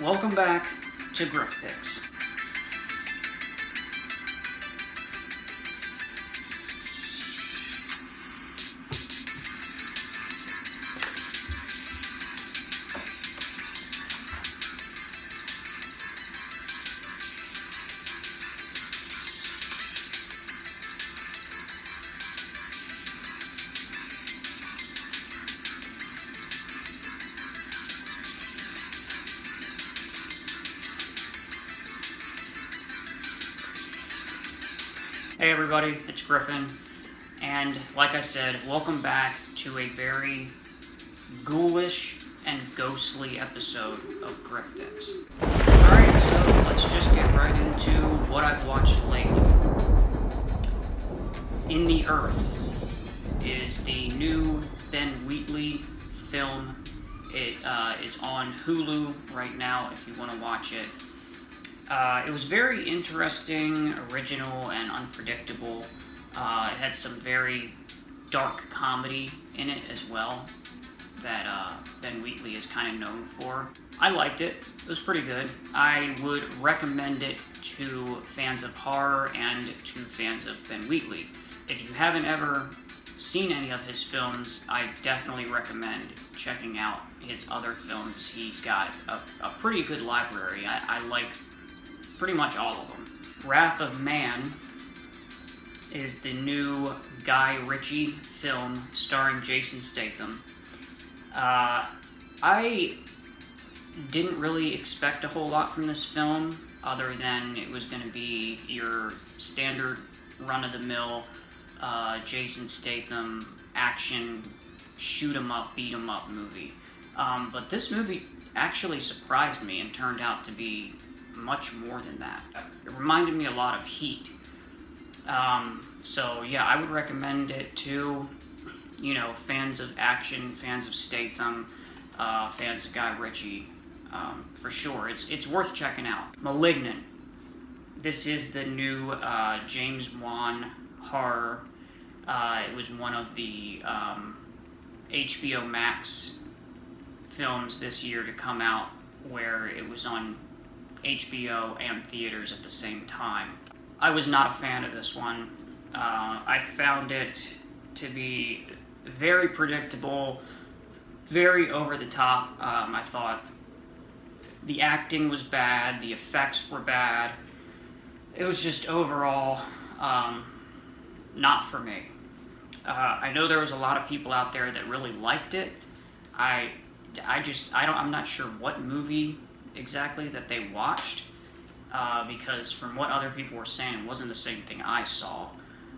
Welcome back to Griff Picks. Hey everybody, it's Griffin, and like I said, welcome back to a very ghoulish and ghostly episode of Griff Picks. Alright, so let's just get right into what I've watched lately. In the Earth is the new Ben Wheatley film. It is on Hulu right now if you want to watch it. It was very interesting, original, and unpredictable. It had some very dark comedy in it as well that Ben Wheatley is kind of known for. I liked it. It was pretty good. I would recommend it to fans of horror and to fans of Ben Wheatley. If you haven't ever seen any of his films, I definitely recommend checking out his other films. He's got a pretty good library. I like pretty much all of them. Wrath of Man is the new Guy Ritchie film starring Jason Statham. I didn't really expect a whole lot from this film other than it was going to be your standard run-of-the-mill Jason Statham action shoot 'em up, beat 'em up movie. But this movie actually surprised me and turned out to be much more than that. It reminded me a lot of Heat. So yeah, I would recommend it to, fans of action, fans of Statham, fans of Guy Ritchie, for sure. It's worth checking out. Malignant. This is the new James Wan horror. It was one of the HBO Max films this year to come out where it was on HBO and theaters at the same time. I was not a fan of this one. I found it to be very predictable, very over the top. I thought the acting was bad, the effects were bad. It was just overall not for me. I know there was a lot of people out there that really liked it. I'm not sure what movie exactly that they watched, because from what other people were saying, it wasn't the same thing I saw.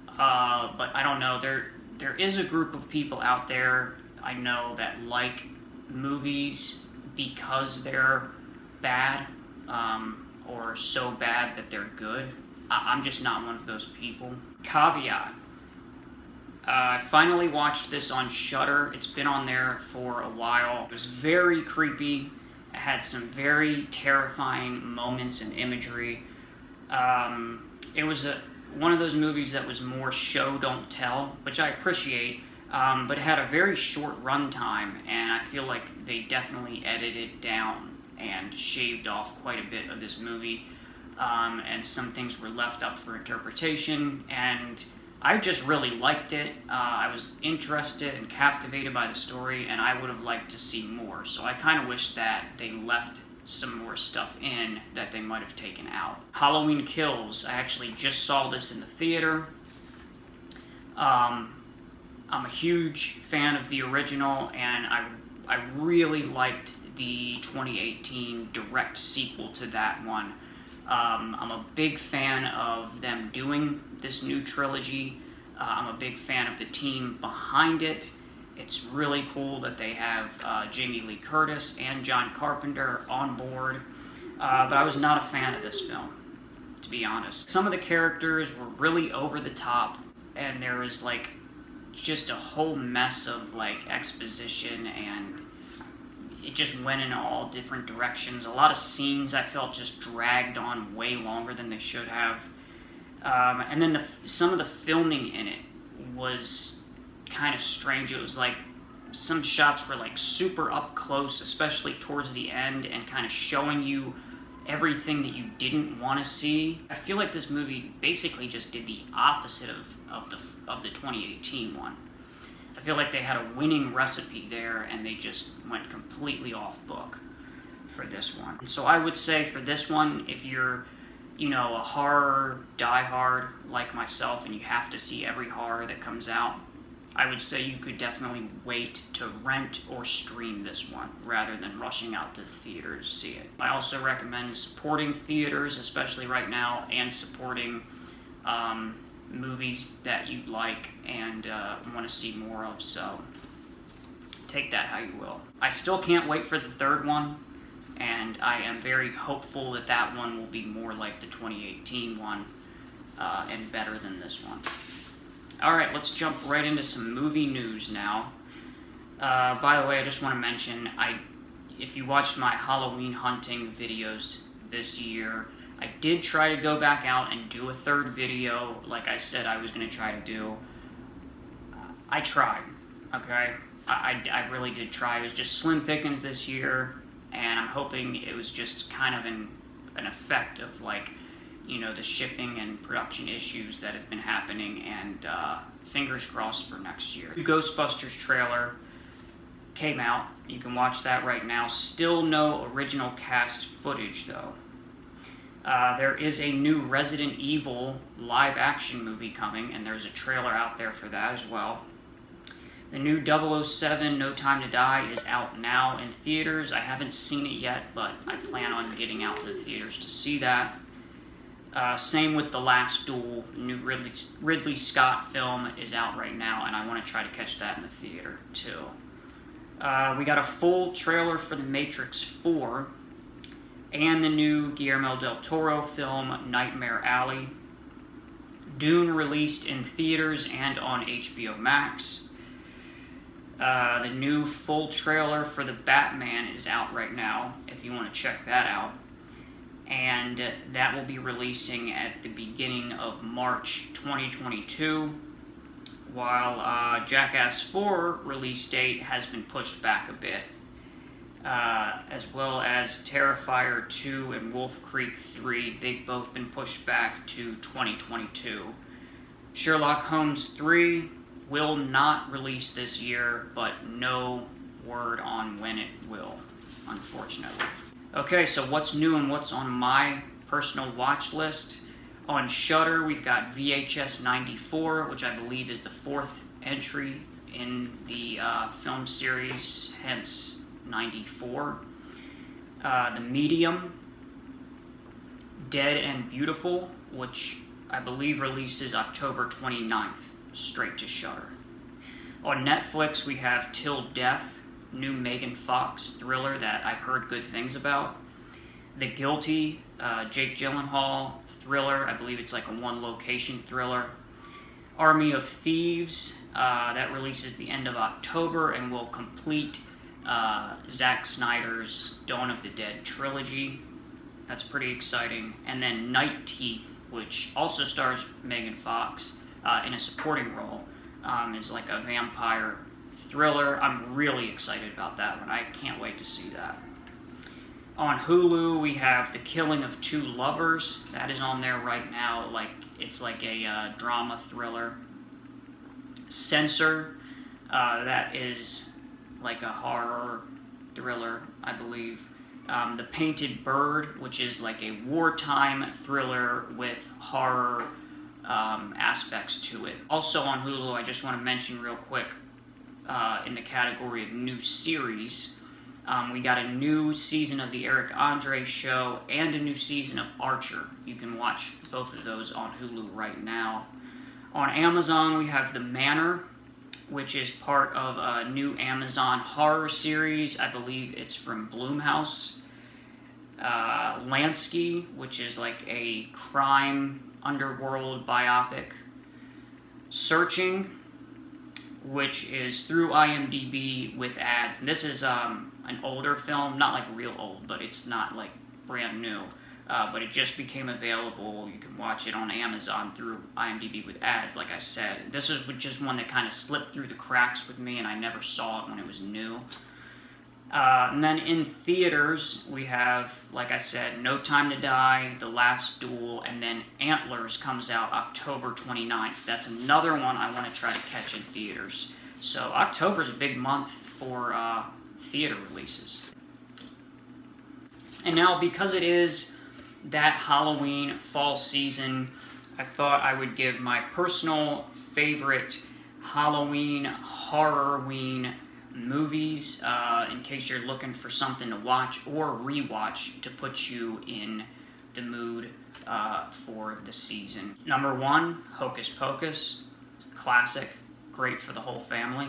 But I don't know. There is a group of people out there I know that like movies because they're bad, or so bad that they're good. I'm just not one of those people. Caveat. I finally watched this on Shudder. It's been on there for a while. It was very creepy. It had some very terrifying moments and imagery. It was one of those movies that was more show, don't tell, which I appreciate, but it had a very short runtime, and I feel like they definitely edited down and shaved off quite a bit of this movie, and some things were left up for interpretation, and I just really liked it. I was interested and captivated by the story, and I would have liked to see more. So I kind of wish that they left some more stuff in that they might have taken out. Halloween Kills. I actually just saw this in the theater. I'm a huge fan of the original, and I really liked the 2018 direct sequel to that one. I'm a big fan of them doing this new trilogy. I'm a big fan of the team behind it. It's really cool that they have Jamie Lee Curtis and John Carpenter on board. But I was not a fan of this film, to be honest. Some of the characters were really over the top, and there was just a whole mess of exposition, and it just went in all different directions. A lot of scenes I felt just dragged on way longer than they should have. And then some of the filming in it was kind of strange. It was like some shots were like super up close, especially towards the end, and kind of showing you everything that you didn't want to see. I feel like this movie basically just did the opposite of the 2018 one. I feel like they had a winning recipe there, and they just went completely off book for this one. And so I would say for this one, if you're, you know, a horror diehard like myself and you have to see every horror that comes out, I would say you could definitely wait to rent or stream this one rather than rushing out to the theater to see it. I also recommend supporting theaters, especially right now, and supporting movies that you like and want to see more of, so take that how you will. I still can't wait for the third one, and I am very hopeful that that one will be more like the 2018 one and better than this one. Alright, let's jump right into some movie news now. By the way, I just want to mention, if you watched my Halloween hunting videos this year, I did try to go back out and do a third video, like I said I was going to try to do. I tried, okay? I really did try. It was just slim pickings this year, and I'm hoping it was just kind of an effect of, like, you know, the shipping and production issues that have been happening, and fingers crossed for next year. The Ghostbusters trailer came out. You can watch that right now. Still no original cast footage, though. There is a new Resident Evil live-action movie coming, and there's a trailer out there for that as well. The new 007 No Time to Die is out now in theaters. I haven't seen it yet, but I plan on getting out to the theaters to see that. Same with The Last Duel. The new Ridley Scott film is out right now, and I want to try to catch that in the theater, too. We got a full trailer for The Matrix 4, and the new Guillermo del Toro film, Nightmare Alley. Dune released in theaters and on HBO Max. The new full trailer for The Batman is out right now, if you want to check that out. And that will be releasing at the beginning of March 2022, while Jackass 4 release date has been pushed back a bit, as well as Terrifier 2 and Wolf Creek 3. They've both been pushed back to 2022. Sherlock Holmes 3 will not release this year, but no word on when it will, unfortunately. Okay, so what's new and what's on my personal watch list? On Shudder, we've got VHS 94, which I believe is the fourth entry in the film series, hence 94. The Medium, Dead and Beautiful, which I believe releases October 29th, straight to Shudder. On Netflix, we have Till Death, new Megan Fox thriller that I've heard good things about. The Guilty, Jake Gyllenhaal thriller. I believe it's like a one-location thriller. Army of Thieves, that releases the end of October and will complete Zack Snyder's Dawn of the Dead trilogy. That's pretty exciting. And then Night Teeth, which also stars Megan Fox in a supporting role, is like a vampire thriller. I'm really excited about that one. I can't wait to see that. On Hulu, we have The Killing of Two Lovers. That is on there right now. It's like a drama thriller. Censor, that is like a horror thriller, I believe. The Painted Bird, which is like a wartime thriller with horror aspects to it. Also on Hulu, I just want to mention real quick, in the category of new series, we got a new season of the Eric Andre Show and a new season of Archer. You can watch both of those on Hulu right now. On Amazon, we have The Manor, which is part of a new Amazon horror series. I believe it's from Blumhouse. Lansky, which is like a crime underworld biopic. Searching, which is through IMDb with ads. And this is an older film, not like real old, but it's not like brand new. but it just became available. You can watch it on Amazon through IMDb with ads, like I said. This was just one that kind of slipped through the cracks with me, and I never saw it when it was new. And then in theaters, we have, like I said, No Time to Die, The Last Duel, and then Antlers comes out October 29th. That's another one I want to try to catch in theaters. So October's a big month for theater releases. And now, because it is that Halloween fall season, I thought I would give my personal favorite Halloween, Horrorween movies, in case you're looking for something to watch or rewatch to put you in the mood for the season. Number 1, Hocus Pocus, classic, great for the whole family.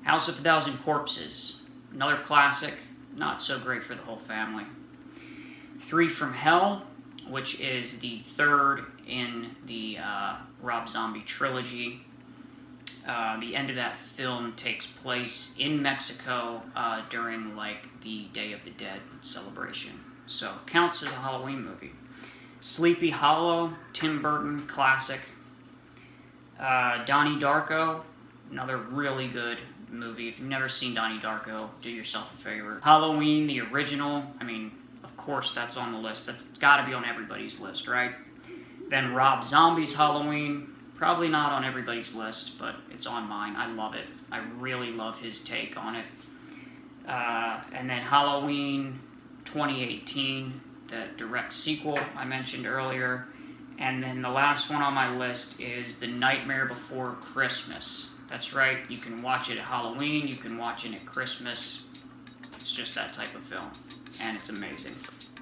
House of a Thousand Corpses, another classic, not so great for the whole family. 3 from Hell, which is the third in the Rob Zombie trilogy. The end of that film takes place in Mexico during like the Day of the Dead celebration. So counts as a Halloween movie. Sleepy Hollow, Tim Burton classic. Donnie Darko, another really good movie. If you've never seen Donnie Darko, do yourself a favor. Halloween, the original, I mean, of course that's on the list. That's got to be on everybody's list, right? Then Rob Zombie's Halloween, probably not on everybody's list, but it's on mine. I love it. I really love his take on it. And then Halloween 2018, the direct sequel I mentioned earlier. And then the last one on my list is The Nightmare Before Christmas. That's right, you can watch it at Halloween, you can watch it at Christmas. It's just that type of film, and it's amazing.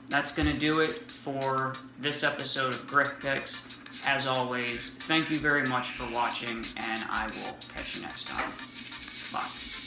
That's going to do it for this episode of Griff Picks. As always, thank you very much for watching, and I will catch you next time. Bye.